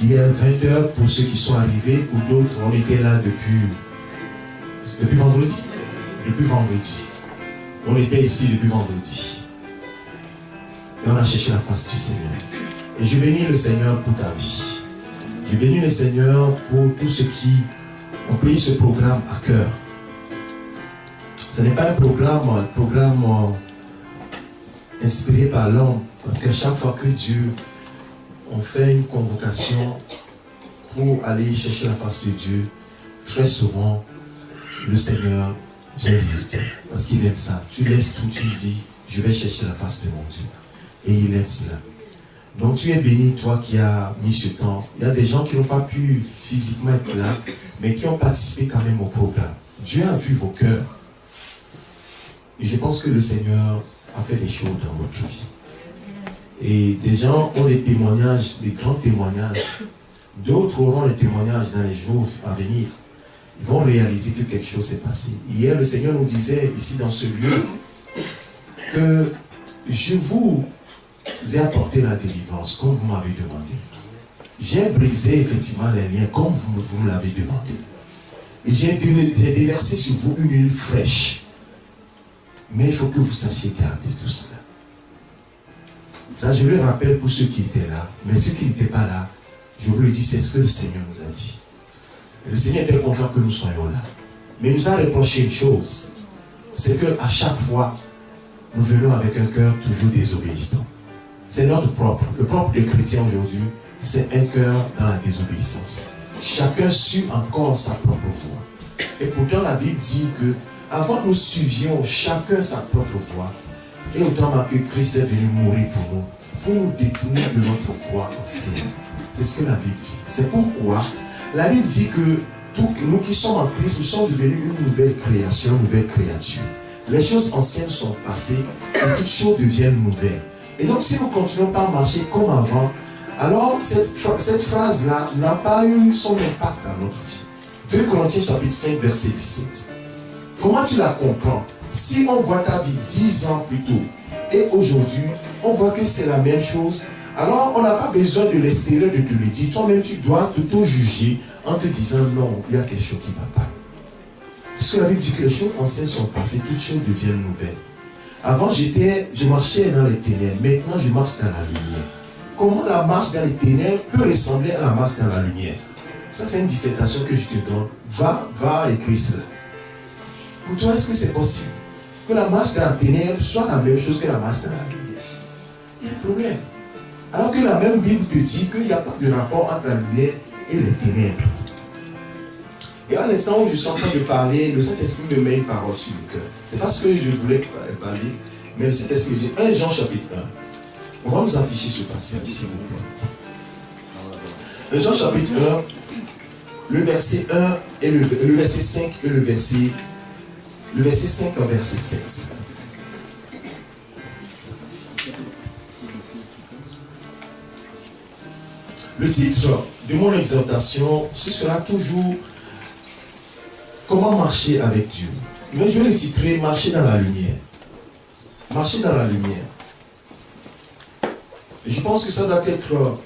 Il est 20h pour ceux qui sont arrivés. Pour d'autres, on était là depuis vendredi. Depuis vendredi. On était ici depuis vendredi. Et on a cherché la face du Seigneur. Et je bénis le Seigneur pour ta vie. Je bénis le Seigneur pour tous ceux qui ont pris ce programme à cœur. Ce n'est pas un programme inspiré par l'homme. Parce qu'à chaque fois que Dieu, on fait une convocation pour aller chercher la face de Dieu, très souvent, le Seigneur vient visiter. Parce qu'il aime ça. Tu laisses tout, tu lui dis, je vais chercher la face de mon Dieu. Et il aime cela. Donc tu es béni, toi qui as mis ce temps. Il y a des gens qui n'ont pas pu physiquement être là, mais qui ont participé quand même au programme. Dieu a vu vos cœurs. Et je pense que le Seigneur a fait des choses dans votre vie. Et des gens ont des témoignages, des grands témoignages. D'autres auront des témoignages dans les jours à venir. Ils vont réaliser que quelque chose s'est passé. Hier, le Seigneur nous disait ici dans ce lieu que je vous ai apporté la délivrance comme vous m'avez demandé. J'ai brisé effectivement les liens comme vous me l'avez demandé. Et j'ai déversé sur vous une huile fraîche. Mais il faut que vous sachiez garder tout cela. Ça, je le rappelle pour ceux qui étaient là. Mais ceux qui n'étaient pas là, je vous le dis, c'est ce que le Seigneur nous a dit. Et le Seigneur était content que nous soyons là. Mais il nous a reproché une chose. C'est qu'à chaque fois, nous venons avec un cœur toujours désobéissant. C'est notre propre. Le propre des chrétiens aujourd'hui, c'est un cœur dans la désobéissance. Chacun suit encore sa propre voie. Et pourtant, la Bible dit que avant nous suivions chacun sa propre voie. Et autant que Christ est venu mourir pour nous détourner de notre foi ancienne. C'est ce que la Bible dit. C'est pourquoi la Bible dit que nous qui sommes en Christ, nous sommes devenus une nouvelle création, une nouvelle créature. Les choses anciennes sont passées et toutes choses deviennent nouvelles. Et donc, si nous continuons pas à marcher comme avant, alors cette phrase-là n'a pas eu son impact dans notre vie. 2 Corinthiens chapitre 5, verset 17. Comment tu la comprends? Si on voit ta vie 10 ans plus tôt et aujourd'hui, on voit que c'est la même chose, alors on n'a pas besoin de l'extérieur de te le dire. Toi-même, tu dois t'auto-juger en te disant non, il y a quelque chose qui ne va pas. Parce que la Bible dit que les choses anciennes sont passées, toutes choses deviennent nouvelles. Avant, je marchais dans les ténèbres. Maintenant, je marche dans la lumière. Comment la marche dans les ténèbres peut ressembler à la marche dans la lumière? Ça, c'est une dissertation que je te donne. Va écrire cela. Pour toi, est-ce que c'est possible que la marche dans la ténèbre soit la même chose que la marche dans la lumière? Il y a un problème. Alors que la même Bible te dit qu'il n'y a pas de rapport entre la lumière et les ténèbres. Et à l'instant où je suis en train de parler, le Saint-Esprit me met une parole sur le cœur. C'est pas ce que je voulais parler, mais le Saint-Esprit me dit 1 Jean chapitre 1. On va nous afficher ce passage, s'il vous plaît. 1 Jean chapitre 1, le verset 1 et le verset 5 et le verset 5 au verset 7. Le titre de mon exhortation, ce sera toujours comment marcher avec Dieu. Mais je vais le titrer marcher dans la lumière. Marcher dans la lumière. Et je pense que ça doit être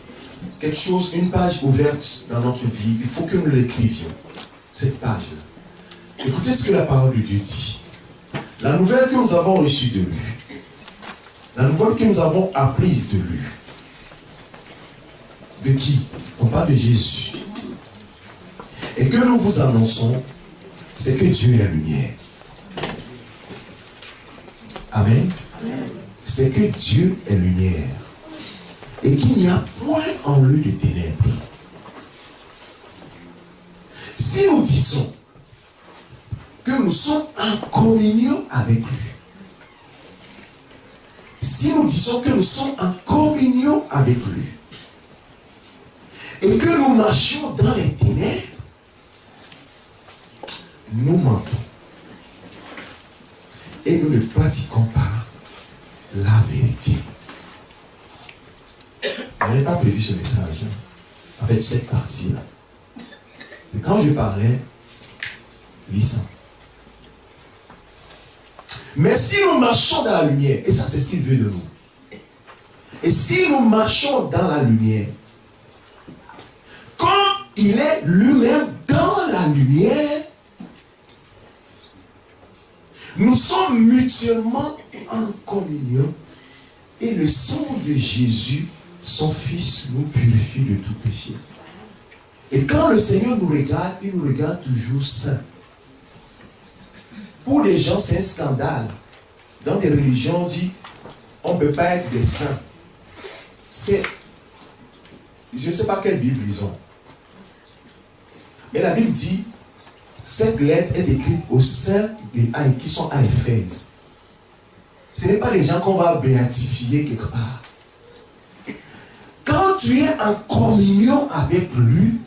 quelque chose, une page ouverte dans notre vie. Il faut que nous l'écrivions, cette page-là. Écoutez ce que la parole de Dieu dit. La nouvelle que nous avons reçue de lui, la nouvelle que nous avons apprise de lui. De qui? On parle de Jésus. Et que nous vous annonçons, c'est que Dieu est la lumière. Amen. C'est que Dieu est lumière. Et qu'il n'y a point en lui de ténèbres. Si nous disons que nous sommes en communion avec lui, si nous disons que nous sommes en communion avec lui, et que nous marchions dans les ténèbres, nous mentons. Et nous ne pratiquons pas la vérité. Je n'avais pas prévu ce message, avec cette partie-là. C'est quand je parlais, lisant. Mais si nous marchons dans la lumière, et ça c'est ce qu'il veut de nous. Et si nous marchons dans la lumière, il est lui-même dans la lumière. Nous sommes mutuellement en communion et le sang de Jésus, son Fils, nous purifie de tout péché. Et quand le Seigneur nous regarde, il nous regarde toujours saints. Pour les gens, c'est un scandale. Dans des religions, on dit on ne peut pas être des saints. C'est, je ne sais pas quelle Bible ils ont. Mais la Bible dit, cette lettre est écrite aux saints qui sont à Éphèse. Ce n'est pas les gens qu'on va béatifier quelque part. Quand tu es en communion avec lui,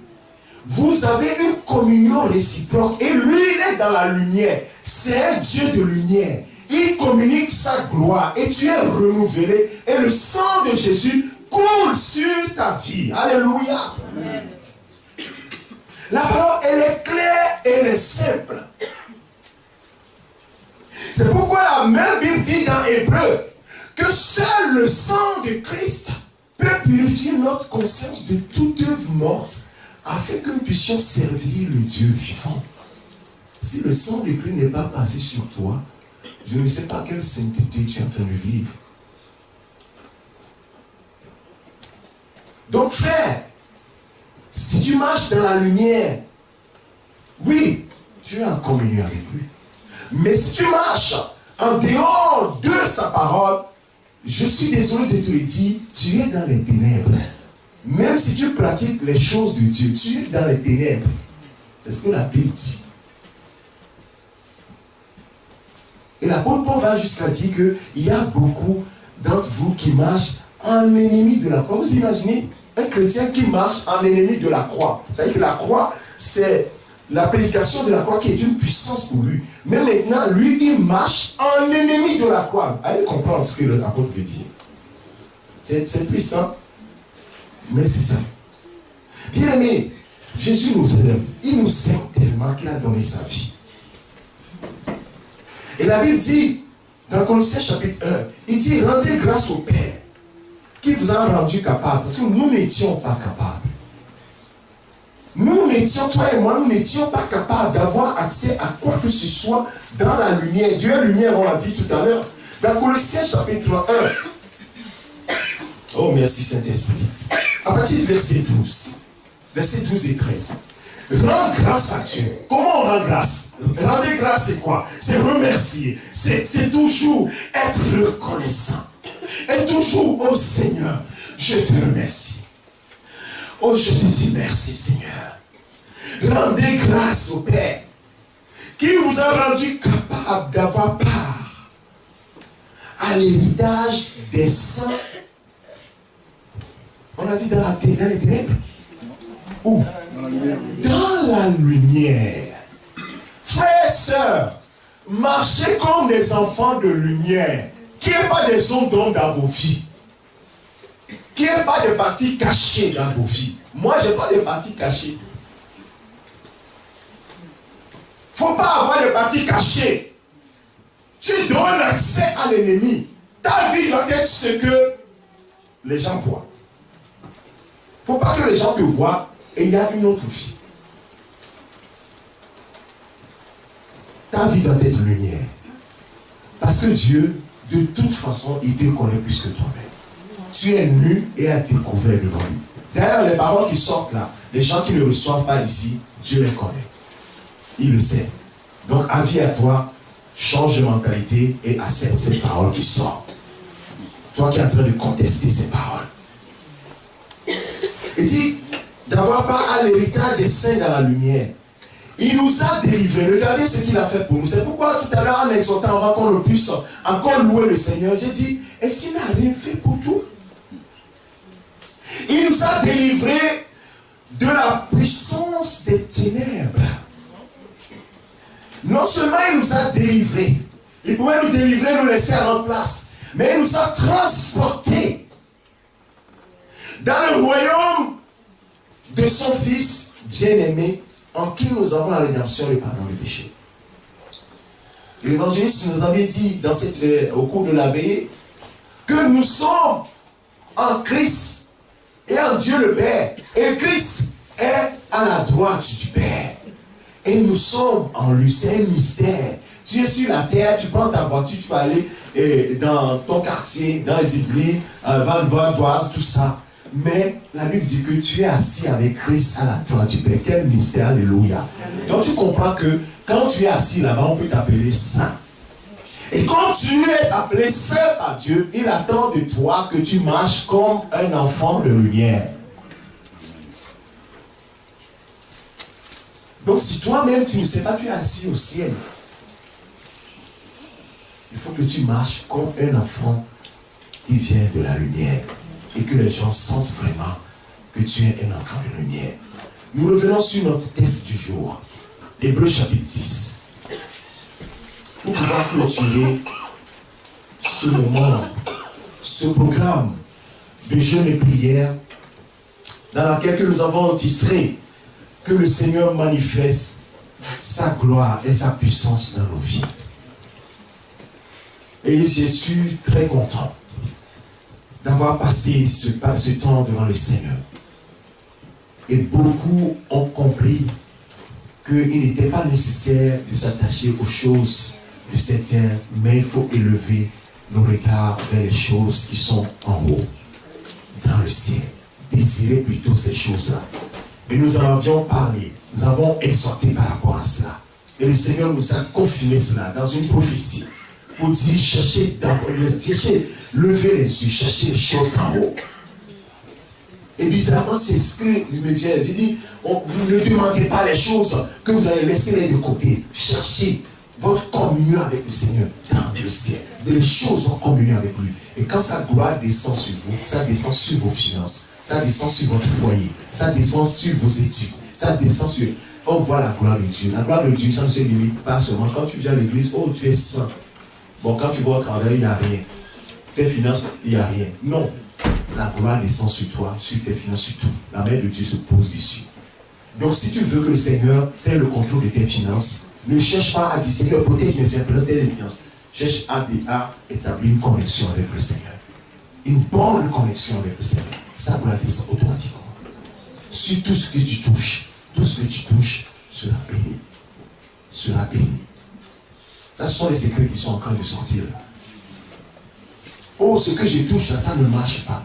vous avez une communion réciproque. Et lui, il est dans la lumière. C'est un Dieu de lumière. Il communique sa gloire. Et tu es renouvelé. Et le sang de Jésus coule sur ta vie. Alléluia. Amen. La parole, elle est claire et elle est simple. C'est pourquoi la même Bible dit dans Hébreu que seul le sang de Christ peut purifier notre conscience de toute œuvre morte afin que nous puissions servir le Dieu vivant. Si le sang de Christ n'est pas passé sur toi, je ne sais pas quelle sainteté tu es en train de vivre. Donc frère, si tu marches dans la lumière, oui, tu es en communion avec lui. Mais si tu marches en dehors de sa parole, je suis désolé de te le dire, tu es dans les ténèbres. Même si tu pratiques les choses de Dieu, tu es dans les ténèbres. C'est ce que la Bible dit. Et l'apôtre Paul va jusqu'à dire qu'il y a beaucoup d'entre vous qui marchent en ennemi de la croix. Vous imaginez un chrétien qui marche en ennemi de la croix. C'est-à-dire que la croix, c'est la prédication de la croix qui est une puissance pour lui. Mais maintenant, lui, il marche en ennemi de la croix. Allez comprendre ce que l'apôtre veut dire. C'est triste, hein? Mais c'est ça. Bien aimé, Jésus nous aime. Il nous aime tellement qu'il a donné sa vie. Et la Bible dit, dans Colossiens chapitre 1, il dit, rendez grâce au Père qui vous a rendu capable. Parce que nous n'étions pas capables. Nous n'étions, toi et moi, nous n'étions pas capables d'avoir accès à quoi que ce soit dans la lumière. Dieu est lumière, on l'a dit tout à l'heure. Dans Colossiens chapitre 1. Oh, merci Saint-Esprit. À partir du verset 12. Versets 12 et 13. Rends grâce à Dieu. Comment on rend grâce? Rendre grâce, c'est quoi? C'est remercier. C'est toujours être reconnaissant. Et toujours, oh Seigneur, je te remercie. Oh, je te dis merci, Seigneur. Rendez grâce au Père qui vous a rendu capable d'avoir part à l'héritage des saints. On a dit dans les ténèbres. Où? Dans la lumière. Frères et sœurs, marchez comme des enfants de lumière. Qu'il n'y ait pas des zones d'ombre dans vos vies. Qu'il n'y ait pas de parties cachées dans vos vies. Moi, je n'ai pas de parties cachées. Il ne faut pas avoir de parties cachées. Tu donnes accès à l'ennemi. Ta vie doit être ce que les gens voient. Il ne faut pas que les gens te voient et il y a une autre vie. Ta vie doit être lumière. Parce que Dieu, de toute façon, il te connaît plus que toi-même. Tu es nu et a découvert devant lui. D'ailleurs, les paroles qui sortent là, les gens qui ne reçoivent pas ici, Dieu les connaît. Il le sait. Donc, avis à toi, change de mentalité et accepte ces paroles qui sortent. Toi qui es en train de contester ces paroles. Il dit d'avoir part à l'héritage des saints dans la lumière. Il nous a délivrés. Regardez ce qu'il a fait pour nous. C'est pourquoi tout à l'heure, en exhortant avant qu'on le puisse encore louer le Seigneur, j'ai dit, est-ce qu'il n'a rien fait pour tout? Il nous a délivrés de la puissance des ténèbres. Non seulement il nous a délivrés, il pouvait nous délivrer, nous laisser à notre place, mais il nous a transportés dans le royaume de son Fils bien-aimé, en qui nous avons la rédemption et le pardon du péché. L'évangéliste nous avait dit au cours de la veillée que nous sommes en Christ et en Dieu le Père. Et Christ est à la droite du Père. Et nous sommes en lui, c'est un mystère. Tu es sur la terre, tu prends ta voiture, tu vas aller dans ton quartier, dans les Yvelines, Val-d'Oise, tout ça. Mais la Bible dit que tu es assis avec Christ à la droite du Père. Quel mystère, alléluia. Donc tu comprends que quand tu es assis là-bas, on peut t'appeler saint. Et quand tu es appelé saint par Dieu, il attend de toi que tu marches comme un enfant de lumière. Donc si toi-même tu ne sais pas, tu es assis au ciel. Il faut que tu marches comme un enfant qui vient de la lumière. Et que les gens sentent vraiment que tu es un enfant de lumière. Nous revenons sur notre texte du jour. Hébreux chapitre 10. Pour pouvoir clôturer ce moment, ce programme de jeûne et prière dans lequel nous avons titré que le Seigneur manifeste sa gloire et sa puissance dans nos vies. Et je suis très content d'avoir passé ce temps devant le Seigneur. Et beaucoup ont compris qu'il n'était pas nécessaire de s'attacher aux choses de cette terre, mais il faut élever nos regards vers les choses qui sont en haut, dans le ciel. Désirer plutôt ces choses-là. Et nous en avions parlé, nous avons exhorté par rapport à cela. Et le Seigneur nous a confirmé cela dans une prophétie. Pour dire, cherchez d'abord, levez les yeux, cherchez les choses en haut. Et bizarrement, c'est ce que il me vient. Je dis, vous ne demandez pas les choses que vous avez laissées de côté. Cherchez votre communion avec le Seigneur dans le ciel. Les choses en communion avec lui. Et quand sa gloire descend sur vous, ça descend sur vos finances, ça descend sur votre foyer, ça descend sur vos études, ça descend sur... On voit la gloire de Dieu. La gloire de Dieu, ça ne se limite pas seulement quand tu viens à l'église, oh tu es saint. Bon, quand tu vas au travail, il n'y a rien. Tes finances, il n'y a rien. Non. La gloire descend sur toi, sur tes finances, sur tout. La main de Dieu se pose dessus. Donc, si tu veux que le Seigneur ait le contrôle de tes finances, ne cherche pas à dire, Seigneur, protège mes finances. Cherche à établir une connexion avec le Seigneur. Une bonne connexion avec le Seigneur. Ça gloire descend automatiquement. Sur tout ce que tu touches sera béni. Sera béni. Ça, ce sont les secrets qui sont en train de sortir là. Oh, ce que je touche là, ça ne marche pas.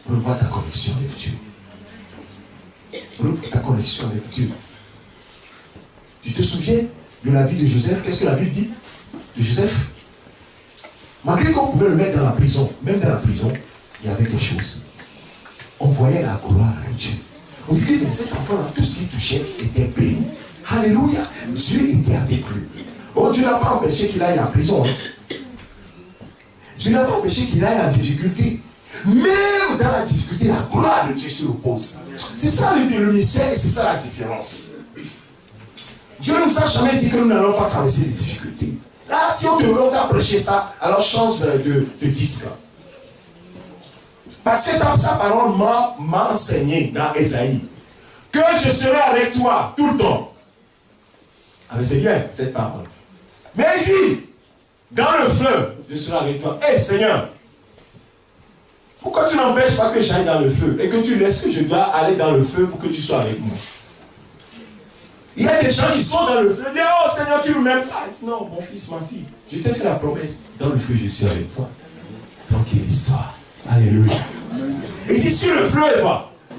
Revois ta connexion avec Dieu. Revois ta connexion avec Dieu. Tu te souviens de la vie de Joseph? Qu'est-ce que la Bible dit de Joseph? Malgré qu'on pouvait le mettre dans la prison, même dans la prison, il y avait quelque chose. On voyait la gloire de Dieu. On dit que cet enfant-là, tout ce qu'il touchait était béni. Alléluia. Dieu était avec lui. Oh, Dieu n'a pas empêché qu'il aille en prison. Dieu n'a pas empêché qu'il aille en difficulté. Même dans la difficulté, la gloire de Dieu se repose. C'est ça le mystère et c'est ça la différence. Dieu ne nous a jamais dit que nous n'allons pas traverser des difficultés. Là, si on te demande à prêcher ça, alors change de disque. Parce que sa parole m'a enseigné dans Ésaïe que je serai avec toi tout le temps. Ah, mais c'est bien cette parole. Mais il dit, dans le feu, je serai avec toi. Hé Seigneur, pourquoi tu n'empêches pas que j'aille dans le feu et que tu laisses que je dois aller dans le feu pour que tu sois avec moi? Il y a des gens qui sont dans le feu, ils disent, oh Seigneur, tu ne m'aimes pas. Non, mon fils, ma fille, je t'ai fait la promesse. Dans le feu, je suis avec toi. Tranquille histoire. Alléluia. Et dit, sur le fleuve,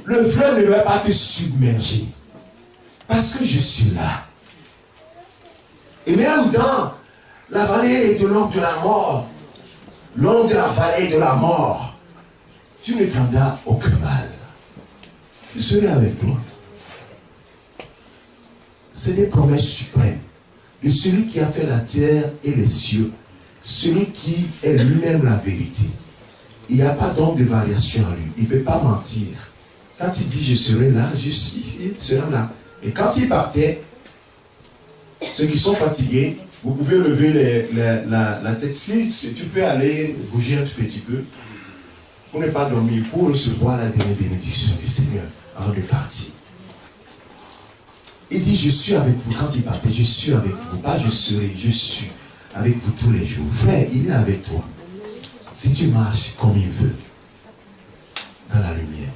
le fleuve ne va pas te submerger. Parce que je suis là. Et même dans la vallée de l'ombre de la mort, l'ombre de la vallée de la mort, tu ne prendras aucun mal. Je serai avec toi. C'est des promesses suprêmes de celui qui a fait la terre et les cieux, celui qui est lui-même la vérité. Il n'y a pas donc de variation en lui. Il ne peut pas mentir. Quand il dit je serai là, il sera là. Et quand il partait, ceux qui sont fatigués, vous pouvez lever la tête. Si tu peux aller bouger un tout petit peu, pour ne pas dormir, pour recevoir la dernière bénédiction du Seigneur avant de partir. Il dit, je suis avec vous. Quand il partait, je suis avec vous. Pas je serai, je suis avec vous tous les jours. Frère, il est avec toi. Si tu marches comme il veut, dans la lumière,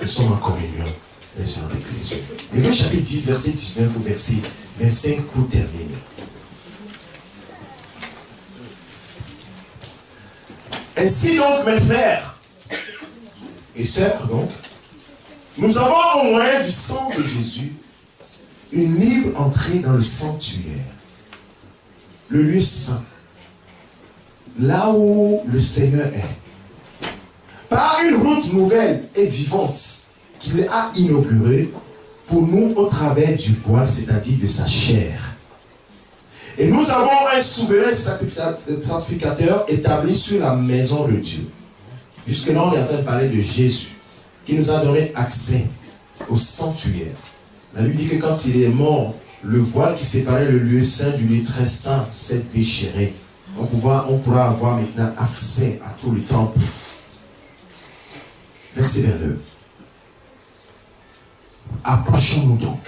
nous sommes en communion les uns avec les autres. Hébreux chapitre 10, verset 19 au verset 25 pour terminer. Ainsi donc, mes frères et sœurs, donc, nous avons au moyen du sang de Jésus une libre entrée dans le sanctuaire, le lieu saint, là où le Seigneur est, par une route nouvelle et vivante qu'il a inaugurée pour nous au travers du voile, c'est-à-dire de sa chair. Et nous avons un souverain sacrificateur établi sur la maison de Dieu. Jusque-là, on est en train de parler de Jésus, qui nous a donné accès au sanctuaire. La Bible dit que quand il est mort, le voile qui séparait le lieu saint du lieu très saint s'est déchiré. On pourra avoir maintenant accès à tout le temple. Verset 22. Approchons-nous donc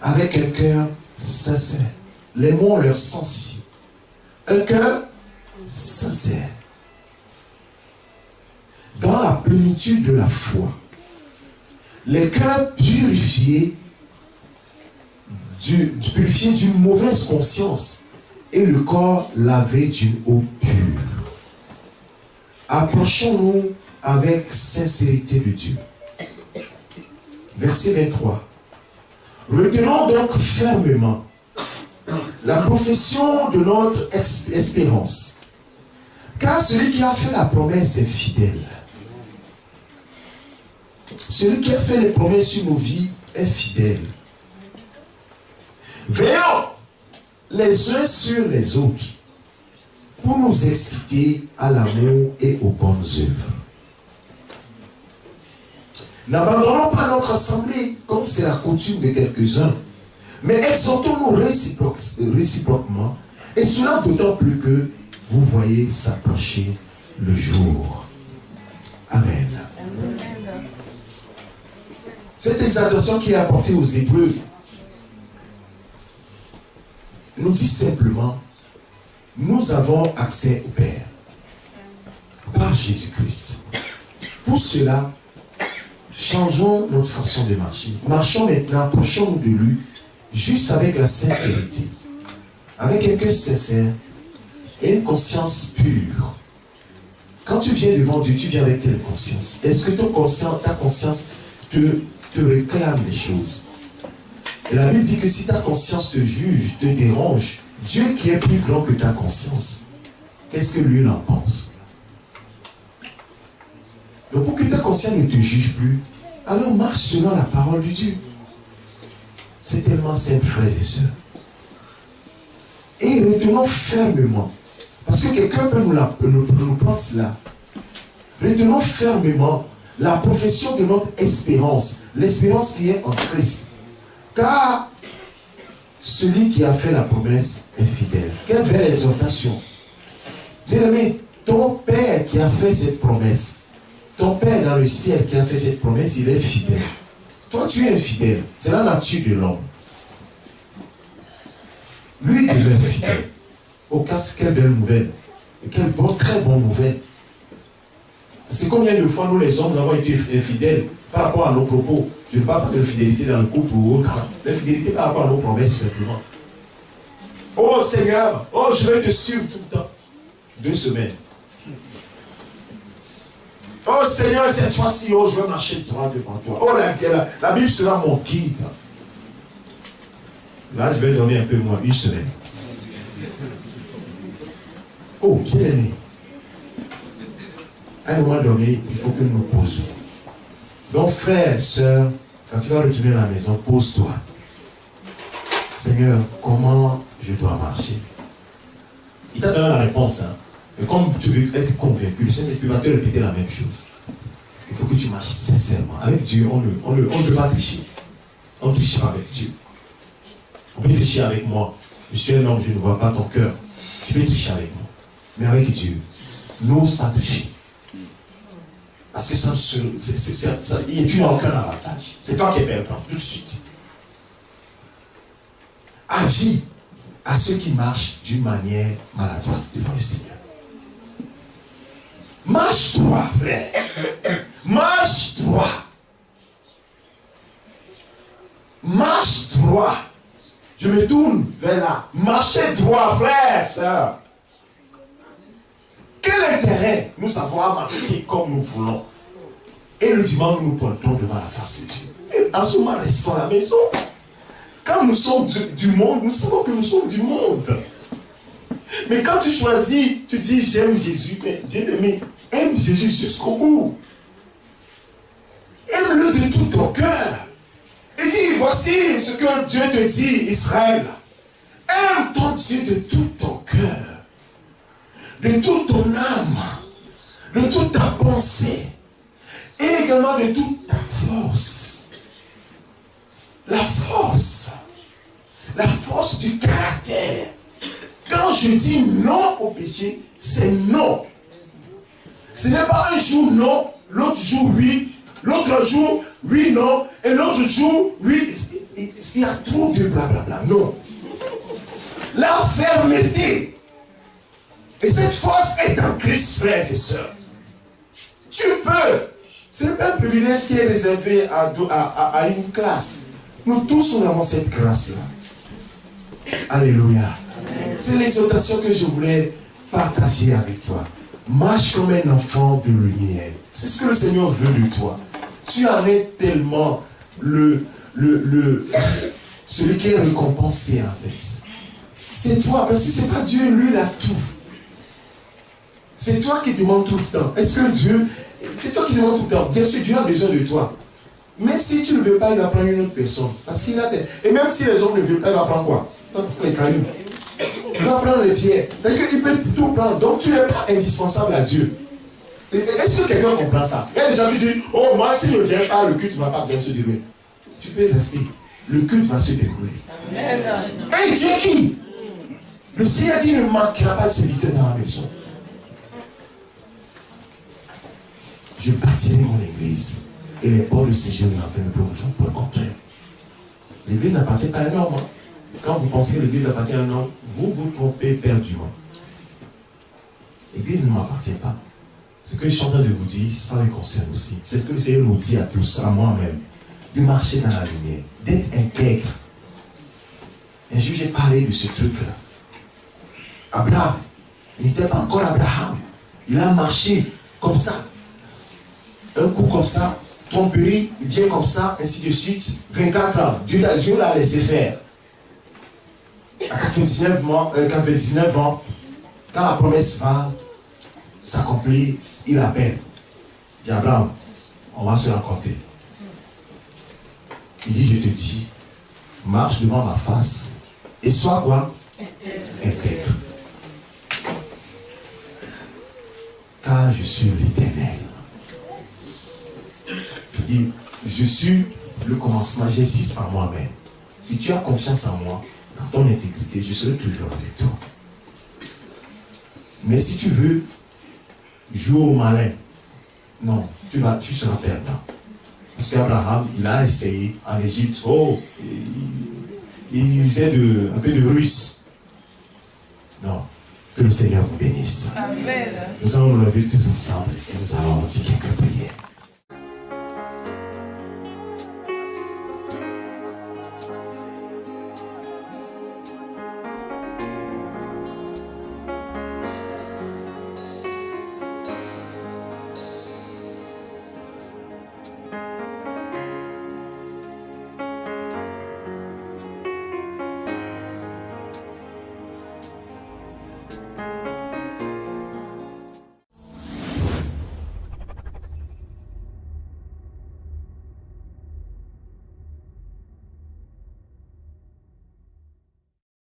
avec un cœur sincère. Les mots ont leur sens ici. Un cœur sincère. Dans la plénitude de la foi. Les cœurs purifiés d'une mauvaise conscience et le corps lavé d'une eau pure. Approchons-nous avec sincérité de Dieu. Verset 23. Retenons donc fermement la profession de notre espérance, car celui qui a fait la promesse est fidèle. Celui qui a fait les promesses sur nos vies est fidèle. Veillons les uns sur les autres pour nous exciter à l'amour et aux bonnes œuvres. N'abandonnons pas notre assemblée comme c'est la coutume de quelques-uns, mais exhortons-nous réciproquement, et cela d'autant plus que vous voyez s'approcher le jour. Amen. Cette exhortation qui est apportée aux Hébreux nous dit simplement, nous avons accès au Père par Jésus-Christ. Pour cela, changeons notre façon de marcher. Marchons maintenant, approchons-nous de lui, juste avec la sincérité, avec un cœur sincère et une conscience pure. Quand tu viens devant Dieu, tu viens avec quelle conscience? Est-ce que ta conscience te réclame les choses? Et la Bible dit que si ta conscience te juge, te dérange, Dieu qui est plus grand que ta conscience, qu'est-ce que lui en pense? Donc pour que ta conscience ne te juge plus, alors marche selon la parole de Dieu. C'est tellement simple, frères et sœurs. Et retenons fermement, parce que quelqu'un peut nous prendre cela. Retenons fermement la profession de notre espérance, l'espérance qui est en Christ. Car celui qui a fait la promesse est fidèle. Quelle belle exhortation. Bien-aimé, ton Père qui a fait cette promesse, ton Père dans le ciel qui a fait cette promesse, il est fidèle. Toi, tu es infidèle. C'est la nature de l'homme. Lui, il est fidèle. Oh, quelle belle nouvelle. Et quelle très bonne nouvelle. C'est combien de fois nous, les hommes, nous avons été infidèles par rapport à nos propos. Je ne parle pas de fidélité dans le couple ou autre. L'infidélité par rapport à nos promesses, simplement. Oh Seigneur, oh, je vais te suivre tout le temps. 2 semaines. Oh Seigneur, cette fois-ci, oh, je vais marcher droit devant toi. Oh, la Bible sera mon guide. Là, je vais donner un peu moins, 1 semaine. Oh, bien aimé. À un moment donné, il faut que nous nous posions. Donc, frère, sœur, quand tu vas retourner à la maison, pose-toi. Seigneur, comment je dois marcher? Il t'a donné la réponse, hein. Mais comme tu veux être convaincu, le Saint-Esprit va te répéter la même chose. Il faut que tu marches sincèrement. Avec Dieu, on ne peut pas tricher. On ne triche pas avec Dieu. On peut tricher avec moi. Je suis un homme, je ne vois pas ton cœur. Tu peux tricher avec moi. Mais avec Dieu, n'ose pas tricher. Parce que tu n'as aucun avantage. C'est toi qui es perdant, tout de suite. Avis à ceux qui marchent d'une manière maladroite devant le Seigneur. Marche droit, frère. Marche droit. marche droit. Je me tourne vers là. Marchez droit, frère, sœur. Quel intérêt nous avons à marcher comme nous voulons? Et le dimanche, nous nous portons devant la face de Dieu. Et en ce moment, restons à la maison. Quand nous sommes du monde, nous savons que nous sommes du monde. Mais quand tu choisis, tu dis j'aime Jésus, mais bien-aimé, aime Jésus jusqu'au bout. Aime-le de tout ton cœur. Et dis, voici ce que Dieu te dit, Israël. Aime ton Dieu de tout ton cœur, de toute ton âme, de toute ta pensée, et également de toute ta force. La force du caractère. Quand je dis non au péché, c'est non. Ce n'est pas un jour non, l'autre jour oui, l'autre jour oui, non, et l'autre jour oui. Il y a trop de blablabla. Non. La fermeté. Et cette force est en Christ, frères et sœurs. Tu peux. Ce n'est pas un privilège qui est réservé à une classe. Nous tous, nous avons cette grâce-là. Alléluia. C'est l'exhortation que je voulais partager avec toi. Marche comme un enfant de lumière. C'est ce que le Seigneur veut de toi. Tu en es tellement celui qui est récompensé en fait. C'est toi, parce que c'est pas Dieu, lui, il a tout. C'est toi qui demandes tout le temps. Est-ce que Dieu, c'est toi qui demandes tout le temps. Bien sûr, Dieu a besoin de toi. Mais si tu ne veux pas, il va prendre une autre personne. Parce qu'il a des... Et même si les hommes ne veulent pas, il va prendre quoi? Il va prendre les cailloux. Il va prendre les pierres. C'est-à-dire qu'il peut tout prendre. Donc tu n'es pas indispensable à Dieu. Est-ce que quelqu'un comprend ça? Il y a des gens qui disent, oh moi si je ne viens pas, le culte ne va pas bien se dérouler. Tu peux rester. Le culte va se dérouler. Et Dieu qui? Le Seigneur dit, il ne manquera pas de serviteurs dans la maison. Je bâtirai mon église. Et les portes du séjour de l'enfer ne pourront pas le contraire. L'église n'appartient pas à un homme. Quand vous pensez que l'église appartient à un homme, vous vous trompez perdument. L'église ne m'appartient pas. Ce que je suis en train de vous dire, ça me concerne aussi. C'est ce que le Seigneur nous dit à tous, à moi-même. De marcher dans la lumière, d'être intègre. Un jour, j'ai parlé de ce truc-là. Abraham, il n'était pas encore Abraham. Il a marché comme ça. Un coup comme ça, tromperie, il vient comme ça, ainsi de suite. 24 ans, Dieu l'a laissé faire. À 99 ans, quand la promesse va s'accomplir, il appelle. Il dit, Abraham, on va se rencontrer. Il dit, je te dis, marche devant ma face et sois quoi? Intègre. Car je suis l'Éternel. C'est-à-dire, je suis le commencement, j'insiste par moi-même. Si tu as confiance en moi, dans ton intégrité, je serai toujours avec toi. Mais si tu veux jouer au malin, non, tu seras perdant. Parce qu'Abraham, il a essayé en Égypte, il usait un peu de ruse. Non, que le Seigneur vous bénisse. Amen. Nous allons nous lever tous ensemble et nous allons dire quelques prières.